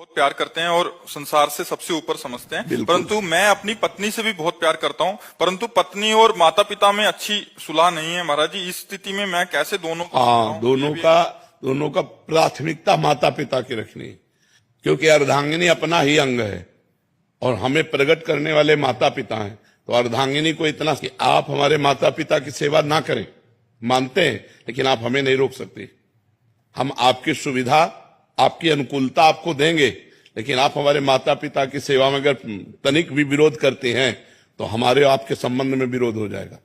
बहुत प्यार करते हैं और संसार से सबसे ऊपर समझते हैं, बिल्कुल। परंतु मैं अपनी पत्नी से भी बहुत प्यार करता हूं, परंतु पत्नी और माता पिता में अच्छी सुलह नहीं है महाराज जी। इस स्थिति में मैं कैसे दोनों को हाँ, समझाऊं? दोनों का प्राथमिकता माता पिता की रखनी है, क्योंकि अर्धांगिनी अपना ही अंग है और हमें प्रकट करने वाले माता पिता हैं। तो अर्धांगिनी को इतना कि आप हमारे माता पिता की सेवा ना करें, मानते हैं, लेकिन आप हमें नहीं रोक सकते। हम आपकी सुविधा, आपकी अनुकूलता आपको देंगे, लेकिन आप हमारे माता पिता की सेवा में अगर तनिक भी विरोध करते हैं तो हमारे आपके संबंध में विरोध हो जाएगा।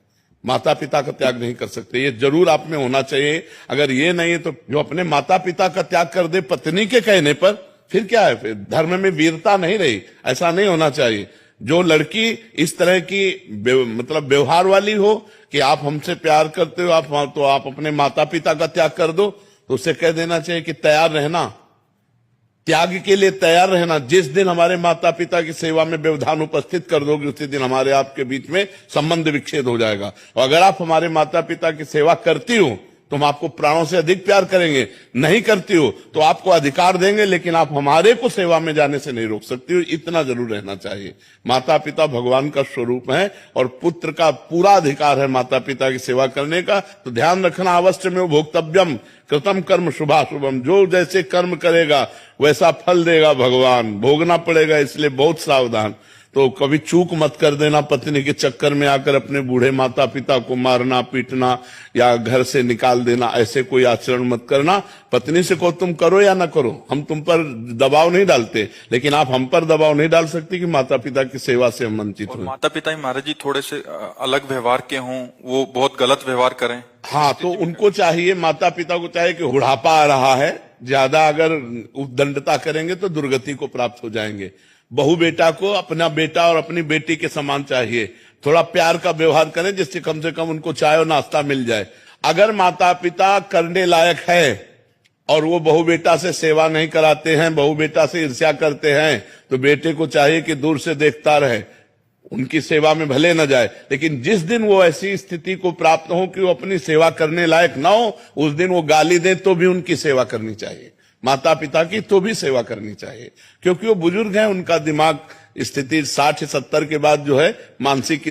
माता पिता का त्याग नहीं कर सकते, ये जरूर आप में होना चाहिए। अगर ये नहीं है तो जो अपने माता पिता का त्याग कर दे पत्नी के कहने पर, फिर क्या है? फिर धर्म में वीरता नहीं रही। ऐसा नहीं होना चाहिए। जो लड़की इस तरह की मतलब व्यवहार वाली हो कि आप हमसे प्यार करते हो, आप अपने माता पिता का त्याग कर दो, तो उसे कह देना चाहिए कि तैयार रहना, त्याग के लिए तैयार रहना। जिस दिन हमारे माता पिता की सेवा में व्यवधान उपस्थित कर दोगे, उसी दिन हमारे आपके बीच में संबंध विच्छेद हो जाएगा। और अगर आप हमारे माता पिता की सेवा करती हो तो हम आपको प्राणों से अधिक प्यार करेंगे। नहीं करती हो तो आपको अधिकार देंगे, लेकिन आप हमारे को सेवा में जाने से नहीं रोक सकती हो। इतना जरूर रहना चाहिए। माता पिता भगवान का स्वरूप है और पुत्र का पूरा अधिकार है माता पिता की सेवा करने का। तो ध्यान रखना, अवश्य में भोक्तव्यम कृतम कर्म शुभाशुभम। जो जैसे कर्म करेगा वैसा फल देगा भगवान, भोगना पड़ेगा, इसलिए बहुत सावधान। तो कभी चूक मत कर देना, पत्नी के चक्कर में आकर अपने बूढ़े माता पिता को मारना पीटना या घर से निकाल देना, ऐसे कोई आचरण मत करना। पत्नी से को तुम करो या ना करो, हम तुम पर दबाव नहीं डालते, लेकिन आप हम पर दबाव नहीं डाल सकते कि माता पिता की सेवा से हम वंचित हो। माता पिता ही महाराज जी थोड़े से अलग व्यवहार के हों, वो बहुत गलत व्यवहार करें। हाँ, तो उनको चाहिए, माता पिता को चाहिए कि बुढ़ापा आ रहा है, ज्यादा अगर उद्दंडता करेंगे तो दुर्गति को प्राप्त हो जाएंगे। बहू बेटा को अपना बेटा और अपनी बेटी के समान चाहिए। थोड़ा प्यार का व्यवहार करें जिससे कम से कम उनको चाय और नाश्ता मिल जाए। अगर माता पिता करने लायक है और वो बहू बेटा से सेवा नहीं कराते हैं, बहू बेटा से ईर्ष्या करते हैं, तो बेटे को चाहिए कि दूर से देखता रहे, उनकी सेवा में भले न जाए। लेकिन जिस दिन वो ऐसी स्थिति को प्राप्त हो कि वो अपनी सेवा करने लायक ना हो, उस दिन वो गाली दे तो भी उनकी सेवा करनी चाहिए। माता पिता की तो भी सेवा करनी चाहिए, क्योंकि वो बुजुर्ग हैं, उनका दिमाग स्थिति 60-70 के बाद जो है मानसिक